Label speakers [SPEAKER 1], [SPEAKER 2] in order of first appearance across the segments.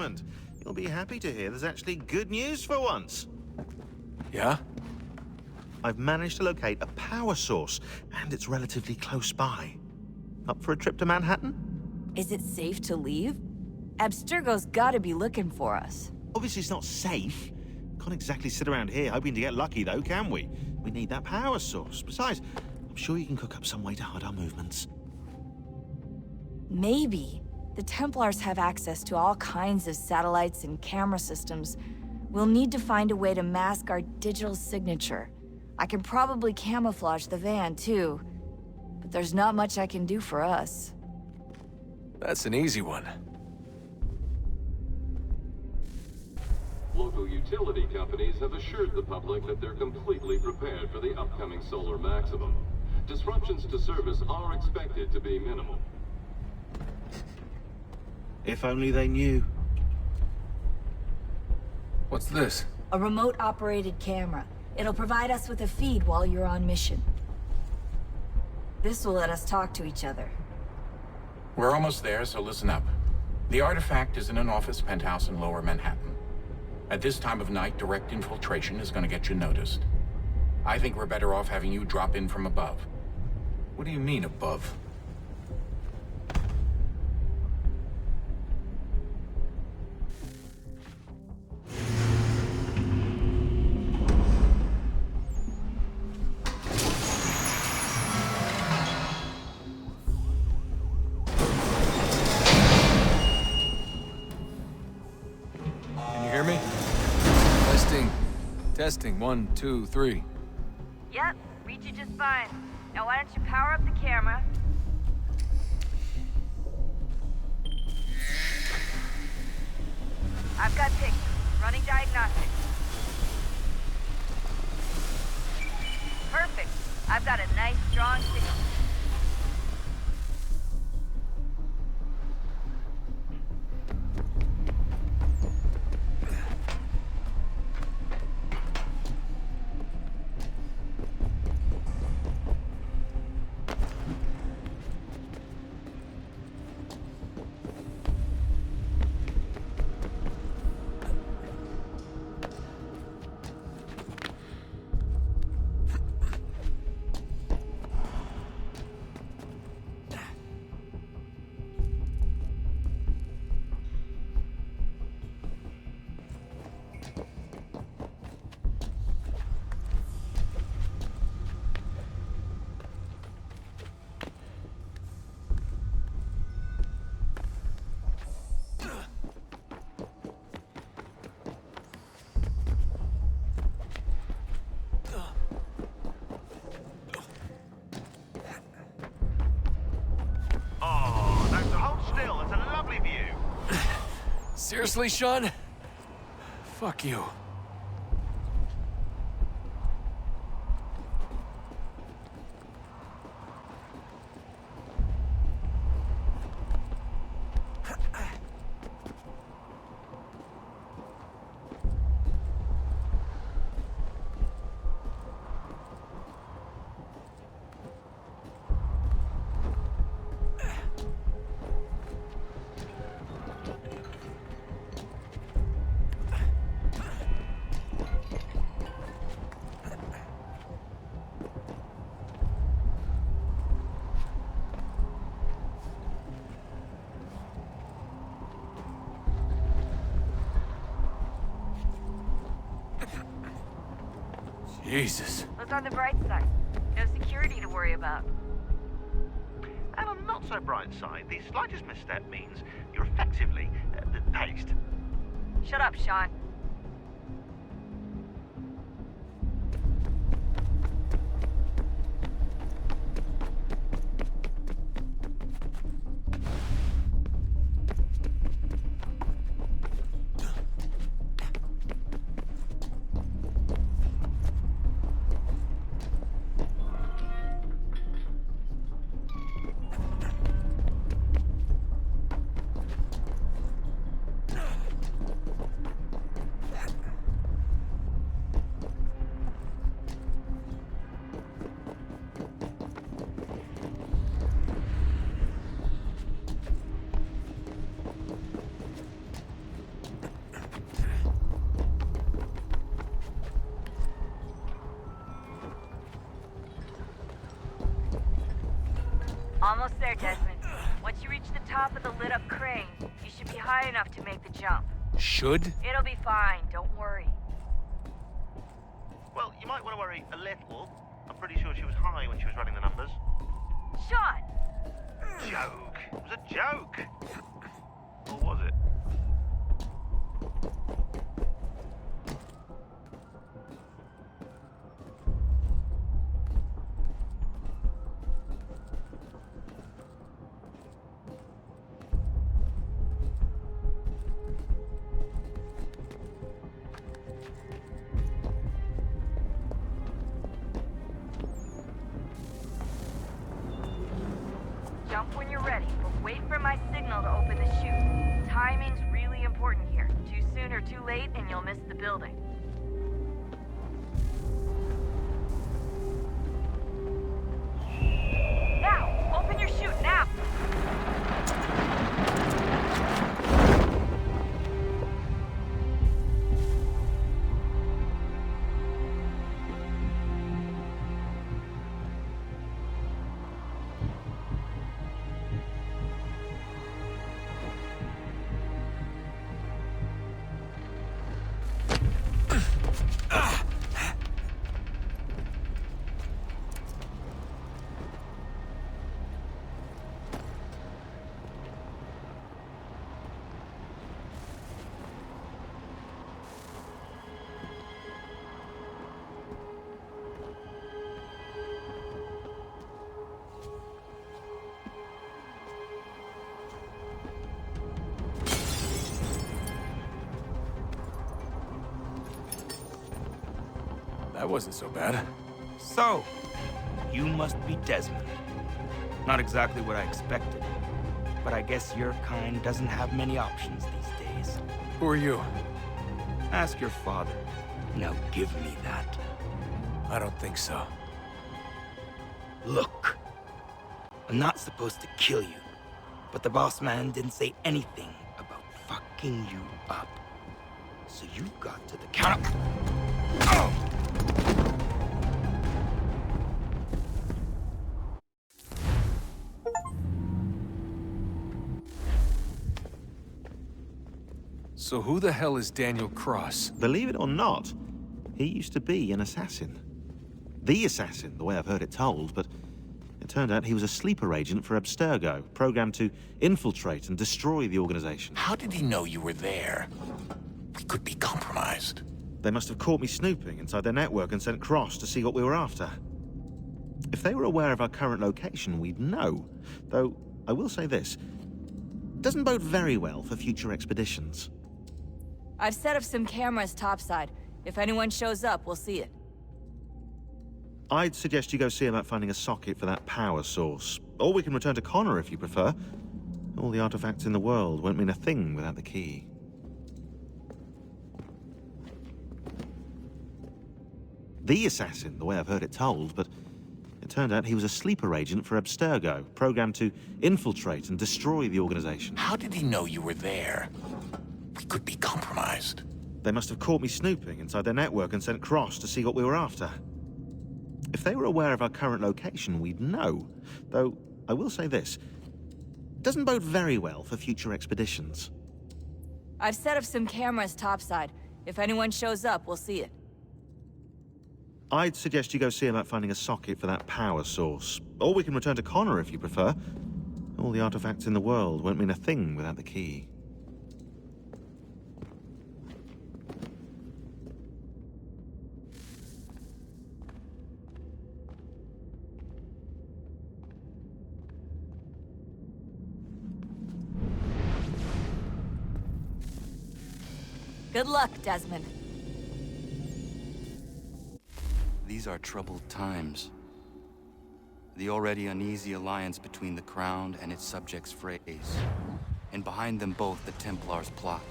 [SPEAKER 1] Desmond. You'll be happy to hear there's actually good news for once.
[SPEAKER 2] Yeah?
[SPEAKER 1] I've managed to locate a power source, and it's relatively close by. Up for a trip to Manhattan?
[SPEAKER 3] Is it safe to leave? Abstergo's gotta be looking for us.
[SPEAKER 1] Obviously it's not safe. Can't exactly sit around here hoping to get lucky though, can we? We need that power source. Besides, I'm sure you can cook up some way to hide our movements.
[SPEAKER 3] Maybe. The Templars have access to all kinds of satellites and camera systems. We'll need to find a way to mask our digital signature. I can probably camouflage the van, too. But there's not much I can do for us.
[SPEAKER 2] That's an easy one.
[SPEAKER 4] Local utility companies have assured the public that they're completely prepared for the upcoming solar maximum. Disruptions to service are expected to be minimal.
[SPEAKER 1] If only they knew.
[SPEAKER 2] What's this?
[SPEAKER 3] A remote-operated camera. It'll provide us with a feed while you're on mission. This will let us talk to each other.
[SPEAKER 5] We're almost there, so listen up. The artifact is in an office penthouse in Lower Manhattan. At this time of night, direct infiltration is going to get you noticed. I think we're better off having you drop in from above.
[SPEAKER 2] What do you mean, above? Testing, 1, 2, 3.
[SPEAKER 3] Yep, read you just fine. Now why don't you power up the camera? I've got pictures. Running diagnostics. Perfect. I've got a nice, strong signal.
[SPEAKER 2] Seriously, Sean? Fuck you. Jesus.
[SPEAKER 3] Look on the bright side. No security to worry about.
[SPEAKER 1] And on the not so bright side, the slightest misstep means you're effectively paced.
[SPEAKER 3] Shut up, Sean. lit up crane. You should be high enough to make the jump.
[SPEAKER 2] Should?
[SPEAKER 3] It'll be fine, don't worry.
[SPEAKER 1] Well, you might want to worry a little. I'm pretty sure she was high when she was running the numbers.
[SPEAKER 3] Sean!
[SPEAKER 1] Joke. It was a joke. Or was it?
[SPEAKER 3] Jump when you're ready, but wait for my signal to open the chute. Timing's really important here. Too soon or too late, and you'll miss the building. Now! Open your chute, now!
[SPEAKER 2] That wasn't so bad.
[SPEAKER 6] So, you must be Desmond. Not exactly what I expected, but I guess your kind doesn't have many options these days.
[SPEAKER 2] Who are you?
[SPEAKER 6] Ask your father. Now give me that.
[SPEAKER 2] I don't think so.
[SPEAKER 6] Look, I'm not supposed to kill you, but the boss man didn't say anything about fucking you up. So you got to the counter. Oh!
[SPEAKER 2] So who the hell is Daniel Cross?
[SPEAKER 1] Believe it or not, he used to be an assassin. The assassin, the way I've heard it told, but it turned out he was a sleeper agent for Abstergo, programmed to infiltrate and destroy the organization.
[SPEAKER 5] How did he know you were there? We could be compromised.
[SPEAKER 1] They must have caught me snooping inside their network and sent Cross to see what we were after. If they were aware of our current location, we'd know. Though, I will say this, doesn't bode very well for future expeditions.
[SPEAKER 3] I've set up some cameras topside. If anyone shows up, we'll see it.
[SPEAKER 1] I'd suggest you go see about finding a socket for that power source. Or we can return to Connor if you prefer. All the artifacts in the world won't mean a thing without the key. The assassin, the way I've heard it told, but it turned out he was a sleeper agent for Abstergo, programmed to infiltrate and destroy the organization.
[SPEAKER 5] How did he know you were there? We could be compromised.
[SPEAKER 1] They must have caught me snooping inside their network and sent Cross to see what we were after. If they were aware of our current location, we'd know. Though, I will say this, doesn't bode very well for future expeditions.
[SPEAKER 3] I've set up some cameras topside. If anyone shows up, we'll see it.
[SPEAKER 1] I'd suggest you go see about finding a socket for that power source. Or we can return to Connor if you prefer. All the artifacts in the world won't mean a thing without the key.
[SPEAKER 3] Good luck, Desmond.
[SPEAKER 7] These are troubled times. The already uneasy alliance between the Crown and its subjects frays. And behind them both the Templars plot,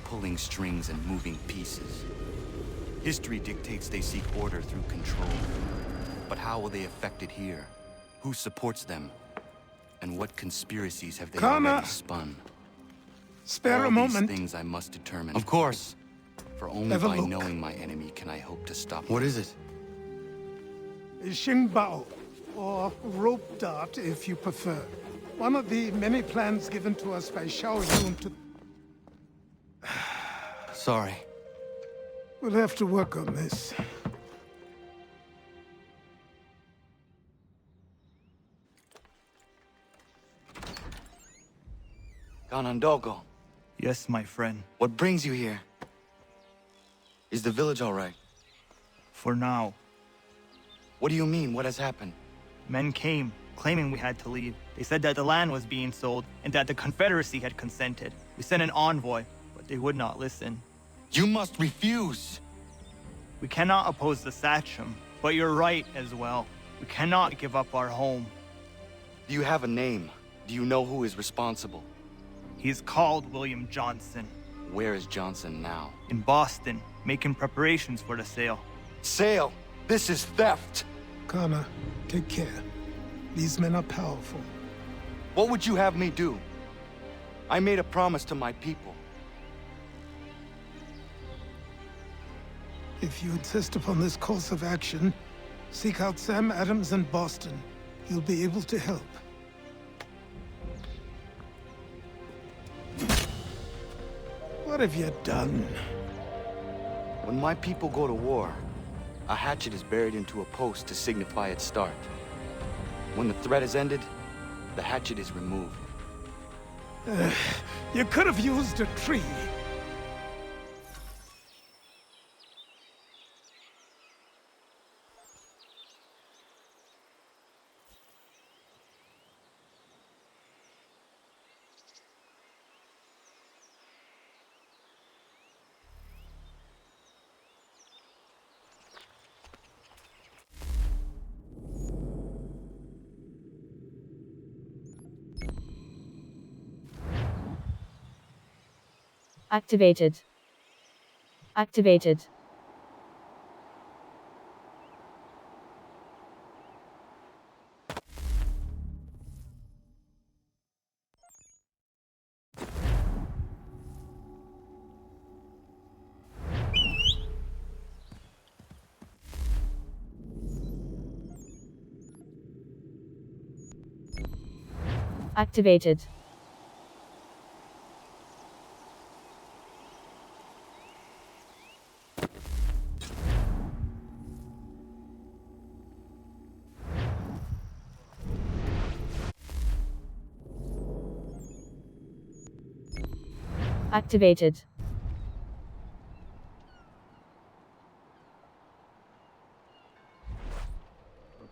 [SPEAKER 7] pulling strings and moving pieces. History dictates they seek order through control. But how will they affect it here? Who supports them? And what conspiracies have they already spun?
[SPEAKER 8] Spare
[SPEAKER 7] All
[SPEAKER 8] a moment.
[SPEAKER 7] these things I must determine.
[SPEAKER 6] Of course.
[SPEAKER 7] For only
[SPEAKER 8] Have a
[SPEAKER 7] by
[SPEAKER 8] look.
[SPEAKER 7] knowing my enemy can I hope to stop
[SPEAKER 6] What
[SPEAKER 7] him.
[SPEAKER 6] is it?
[SPEAKER 8] Xingbao, or rope dart if you prefer. One of the many plans given to us by Xiao Yun to...
[SPEAKER 7] Sorry.
[SPEAKER 8] We'll have to work on this.
[SPEAKER 7] Ganondogo,
[SPEAKER 9] Yes, my friend.
[SPEAKER 7] what brings you here? Is the village all right?
[SPEAKER 9] For now.
[SPEAKER 7] What do you mean? What has happened?
[SPEAKER 9] Men came, claiming we had to leave. They said that the land was being sold, and that the Confederacy had consented. We sent an envoy, but they would not listen.
[SPEAKER 7] You must refuse!
[SPEAKER 9] We cannot oppose the Sachem, but you're right as well. We cannot give up our home.
[SPEAKER 7] Do you have a name? Do you know who is responsible?
[SPEAKER 9] He's called William Johnson.
[SPEAKER 7] Where is Johnson now?
[SPEAKER 9] In Boston, making preparations for the sale.
[SPEAKER 7] Sale! This is theft!
[SPEAKER 8] Kana, take care. These men are powerful.
[SPEAKER 7] What would you have me do? I made a promise to my people.
[SPEAKER 8] If you insist upon this course of action, seek out Sam Adams in Boston. He'll be able to help. What have you done?
[SPEAKER 7] When my people go to war, a hatchet is buried into a post to signify its start. When the threat is ended, the hatchet is removed.
[SPEAKER 8] You could have used a tree.
[SPEAKER 10] Activated. Activated. Activated. Activated.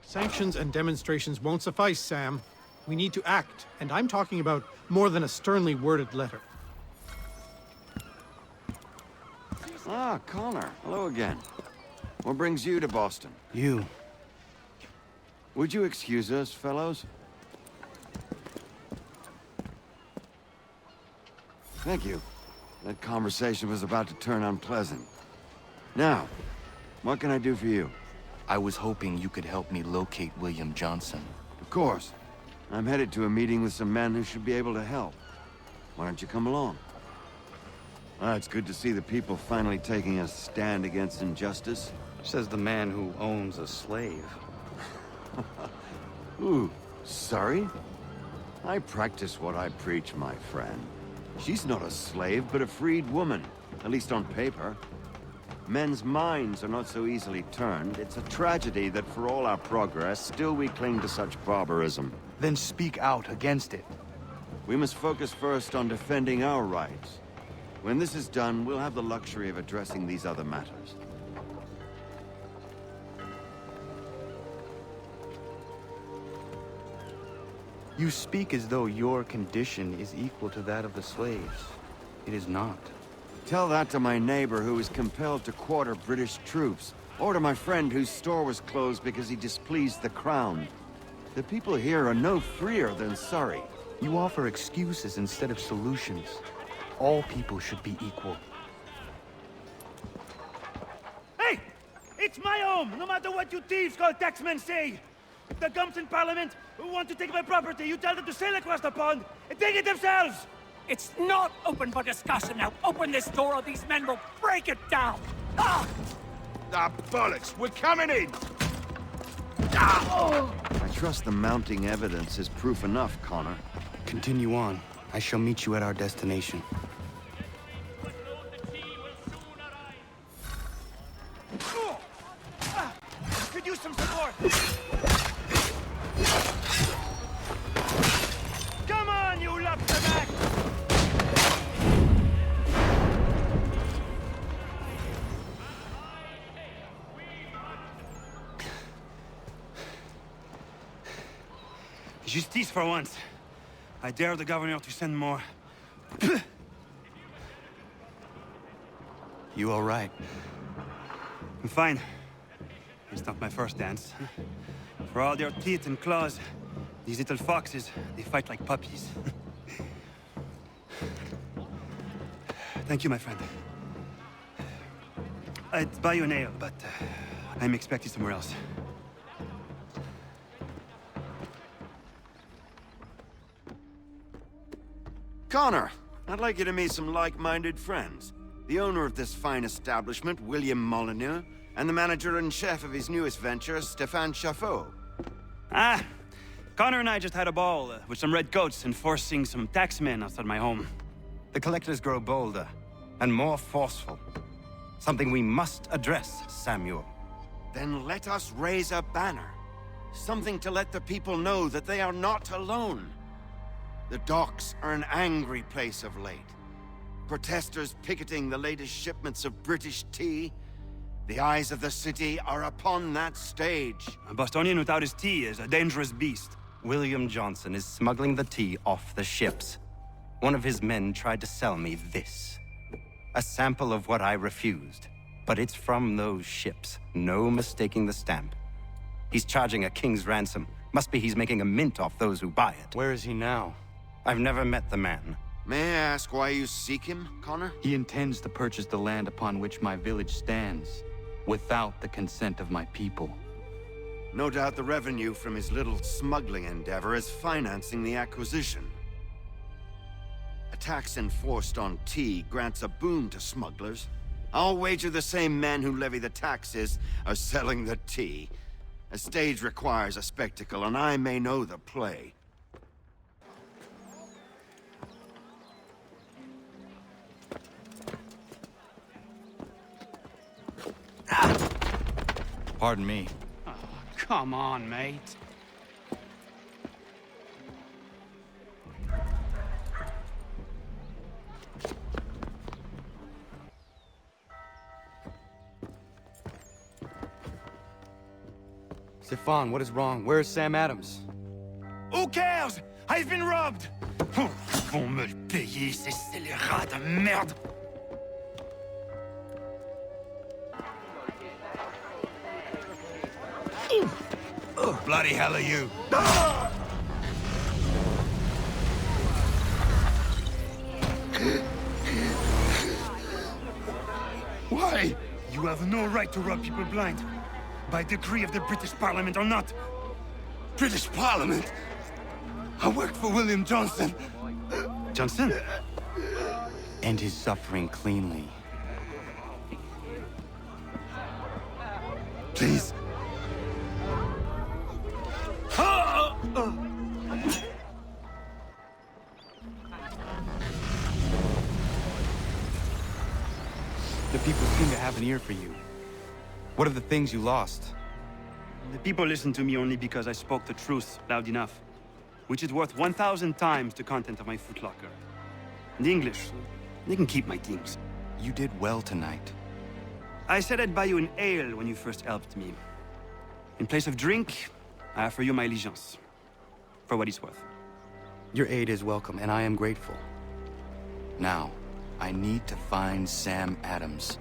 [SPEAKER 11] Sanctions and demonstrations won't suffice, Sam. We need to act, and I'm talking about more than a sternly worded letter.
[SPEAKER 12] Ah, Connor. Hello again. What brings you to Boston?
[SPEAKER 9] You.
[SPEAKER 12] Would you excuse us, fellows? Thank you. That conversation was about to turn unpleasant. Now, what can I do for you?
[SPEAKER 7] I was hoping you could help me locate William Johnson.
[SPEAKER 12] Of course. I'm headed to a meeting with some men who should be able to help. Why don't you come along? It's good to see the people finally taking a stand against injustice.
[SPEAKER 7] Says the man who owns a slave.
[SPEAKER 12] Ooh, sorry? I practice what I preach, my friend. She's not a slave, but a freed woman, at least on paper. Men's minds are not so easily turned. It's a tragedy that for all our progress, still we cling to such barbarism.
[SPEAKER 7] Then speak out against it.
[SPEAKER 12] We must focus first on defending our rights. When this is done, we'll have the luxury of addressing these other matters.
[SPEAKER 7] You speak as though your condition is equal to that of the slaves. It is not.
[SPEAKER 12] Tell that to my neighbor who was compelled to quarter British troops, or to my friend whose store was closed because he displeased the crown. The people here are no freer than Surrey.
[SPEAKER 7] You offer excuses instead of solutions. All people should be equal.
[SPEAKER 6] Hey! It's my home, no matter what you thieves called taxmen say! If the gums in Parliament who want to take my property, you tell them to sail across the pond and take it themselves!
[SPEAKER 13] It's not open for discussion now. Open this door or these men will break it down. Ah!
[SPEAKER 14] Ah, bollocks! We're coming in!
[SPEAKER 12] I trust the mounting evidence is proof enough, Connor.
[SPEAKER 7] Continue on. I shall meet you at our destination.
[SPEAKER 6] Could use some support! Come on, you lobsterback!
[SPEAKER 7] Justice for once. I dare the governor to send more. You all right? I'm fine. It's not my first dance. For all their teeth and claws, these little foxes, they fight like puppies. Thank you, my friend. I'd buy you an ale, but I'm expected somewhere else.
[SPEAKER 12] Connor, I'd like you to meet some like-minded friends. The owner of this fine establishment, William Molyneux, and the manager and chef of his newest venture, Stéphane Chaffeau.
[SPEAKER 7] Ah, Connor and I just had a ball with some redcoats enforcing some taxmen outside my home.
[SPEAKER 14] The collectors grow bolder and more forceful. Something we must address, Samuel.
[SPEAKER 12] Then let us raise a banner. Something to let the people know that they are not alone. The docks are an angry place of late. Protesters picketing the latest shipments of British tea. The eyes of the city are upon that stage.
[SPEAKER 7] A Bostonian without his tea is a dangerous beast.
[SPEAKER 14] William Johnson is smuggling the tea off the ships. One of his men tried to sell me this. A sample of what I refused. But it's from those ships. No mistaking the stamp. He's charging a king's ransom. Must be he's making a mint off those who buy it.
[SPEAKER 7] Where is he now?
[SPEAKER 14] I've never met the man.
[SPEAKER 12] May I ask why you seek him, Connor?
[SPEAKER 7] He intends to purchase the land upon which my village stands, without the consent of my people.
[SPEAKER 12] No doubt the revenue from his little smuggling endeavor is financing the acquisition. A tax enforced on tea grants a boon to smugglers. I'll wager the same men who levy the taxes are selling the tea. A stage requires a spectacle, and I may know the play.
[SPEAKER 7] Pardon me.
[SPEAKER 6] Oh, come on, mate.
[SPEAKER 7] Stefan, what is wrong? Where is Sam Adams?
[SPEAKER 6] Who cares? I've been robbed! Vont me le payer, ces scélérats de merde!
[SPEAKER 14] Bloody hell are you?
[SPEAKER 6] Why? You have no right to rob people blind. By decree of the British Parliament or not.
[SPEAKER 14] British Parliament? I worked for William Johnson.
[SPEAKER 7] Johnson? End his suffering cleanly.
[SPEAKER 14] Please.
[SPEAKER 7] The people seem to have an ear for you. What are the things you lost? The people listen to me only because I spoke the truth loud enough, which is worth 1,000 times the content of my footlocker. The English, they can keep my things. You did well tonight. I said I'd buy you an ale when you first helped me. In place of drink, I offer you my allegiance. For what it's worth. Your aid is welcome, and I am grateful. Now, I need to find Sam Adams.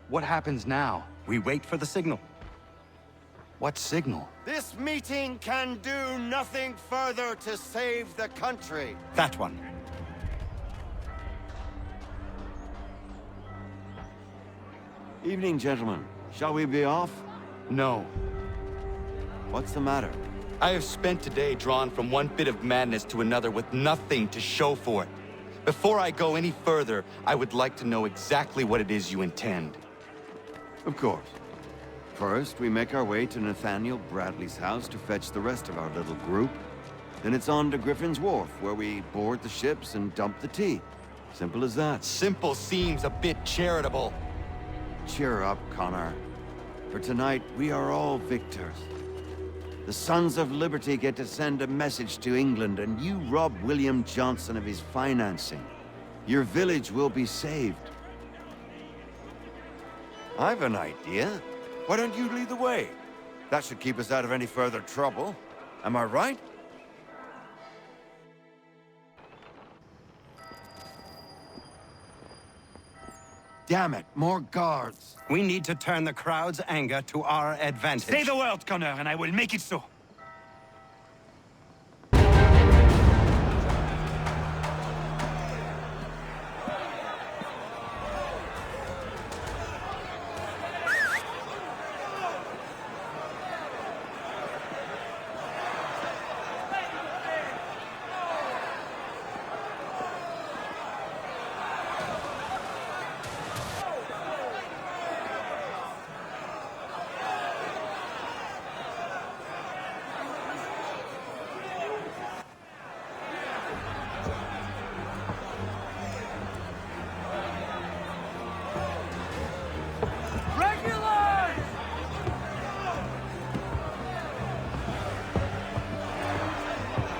[SPEAKER 7] What happens now?
[SPEAKER 14] We wait for the signal.
[SPEAKER 7] What signal?
[SPEAKER 12] This meeting can do nothing further to save the country.
[SPEAKER 14] That one.
[SPEAKER 12] Evening, gentlemen. Shall we be off?
[SPEAKER 7] No.
[SPEAKER 12] What's the matter?
[SPEAKER 7] I have spent today drawn from one bit of madness to another with nothing to show for it. Before I go any further, I would like to know exactly what it is you intend.
[SPEAKER 12] Of course. First, we make our way to Nathaniel Bradley's house to fetch the rest of our little group. Then it's on to Griffin's Wharf, where we board the ships and dump the tea. Simple as that.
[SPEAKER 7] Simple seems a bit charitable.
[SPEAKER 12] Cheer up, Connor. For tonight, we are all victors. The Sons of Liberty get to send a message to England, and you rob William Johnson of his financing. Your village will be saved. I've an idea. Why don't you lead the way? That should keep us out of any further trouble. Am I right? Damn it, more guards.
[SPEAKER 14] We need to turn the crowd's anger to our advantage.
[SPEAKER 6] Say the word, Connor, and I will make it so.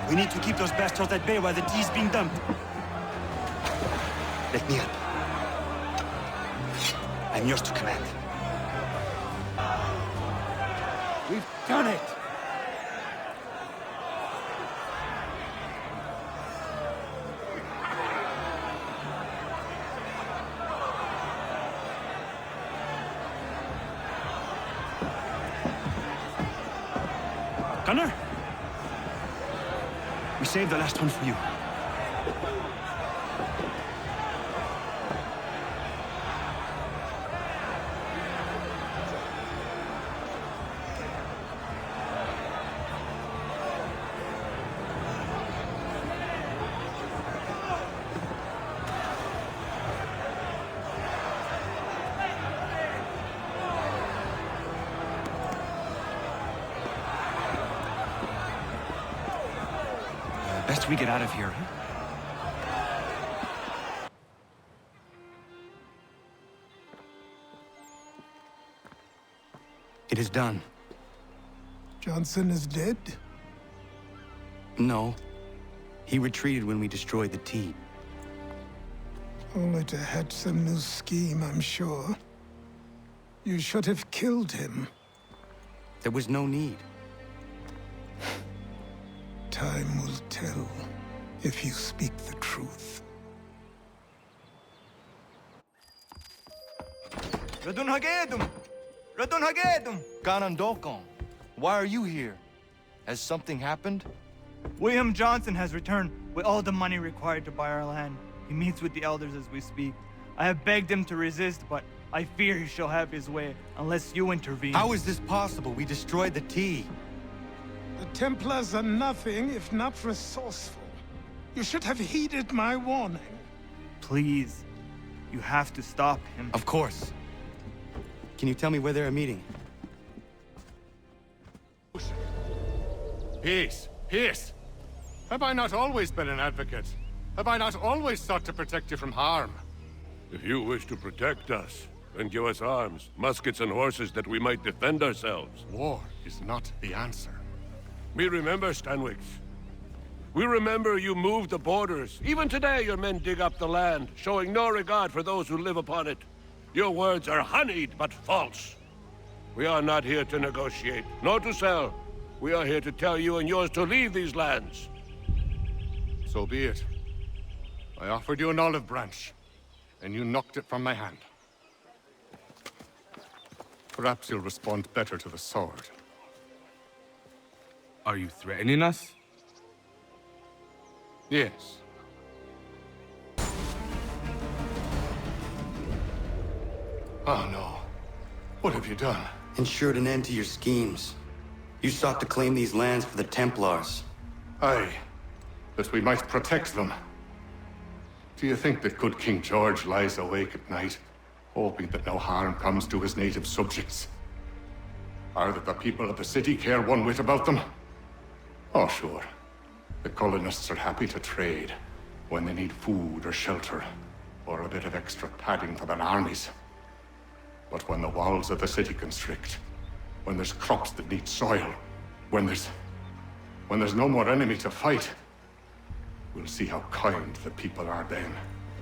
[SPEAKER 6] We need to keep those bastards at bay while the tea is being dumped. Let me help. I'm yours to command.
[SPEAKER 12] We've done it!
[SPEAKER 6] Connor? We saved the last one for you. Best we get out of here, huh?
[SPEAKER 14] It is done.
[SPEAKER 8] Johnson is dead?
[SPEAKER 14] No. He retreated when we destroyed the tea.
[SPEAKER 8] Only to hatch some new scheme, I'm sure. You should have killed him.
[SPEAKER 14] There was no need.
[SPEAKER 8] Time will tell if you speak the truth.
[SPEAKER 7] Ganondokon, why are you here? Has something happened?
[SPEAKER 9] William Johnson has returned with all the money required to buy our land. He meets with the elders as we speak. I have begged him to resist, but I fear he shall have his way unless you intervene.
[SPEAKER 7] How is this possible? We destroyed the tea.
[SPEAKER 8] The Templars are nothing if not resourceful. You should have heeded my warning.
[SPEAKER 9] Please, you have to stop him.
[SPEAKER 14] Of course. Can you tell me where they're meeting?
[SPEAKER 15] Peace! Peace! Have I not always been an advocate? Have I not always sought to protect you from harm?
[SPEAKER 16] If you wish to protect us, then give us arms, muskets and horses that we might defend ourselves.
[SPEAKER 15] War is not the answer.
[SPEAKER 16] We remember, Stanwix. We remember you moved the borders. Even today your men dig up the land, showing no regard for those who live upon it. Your words are honeyed, but false. We are not here to negotiate, nor to sell. We are here to tell you and yours to leave these lands.
[SPEAKER 15] So be it. I offered you an olive branch, and you knocked it from my hand. Perhaps you'll respond better to the sword.
[SPEAKER 17] Are you threatening us?
[SPEAKER 15] Yes. Oh no. What have you done?
[SPEAKER 14] Ensured an end to your schemes. You sought to claim these lands for the Templars.
[SPEAKER 15] Aye, that we might protect them. Do you think that good King George lies awake at night, hoping that no harm comes to his native subjects? Or that the people of the city care one whit about them? Oh, sure. The colonists are happy to trade when they need food or shelter, or a bit of extra padding for their armies. But when the walls of the city constrict, when there's crops that need soil, when there's no more enemy to fight, we'll see how kind the people are then.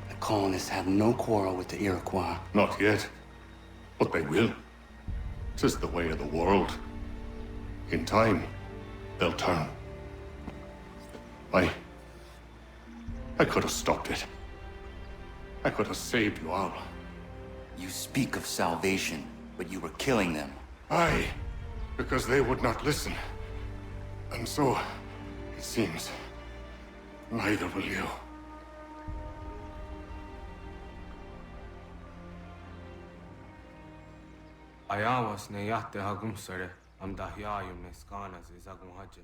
[SPEAKER 7] The colonists have no quarrel with the Iroquois.
[SPEAKER 15] Not yet, but they will. 'Tis the way of the world. In time, they'll turn. I could have stopped it. I could have saved you all.
[SPEAKER 7] You speak of salvation, but you were killing them.
[SPEAKER 15] Aye, because they would not listen. And so, it seems, neither will you.
[SPEAKER 17] Ayawas ne yatte hagum sare am dahyayum ne skanas isagun haje.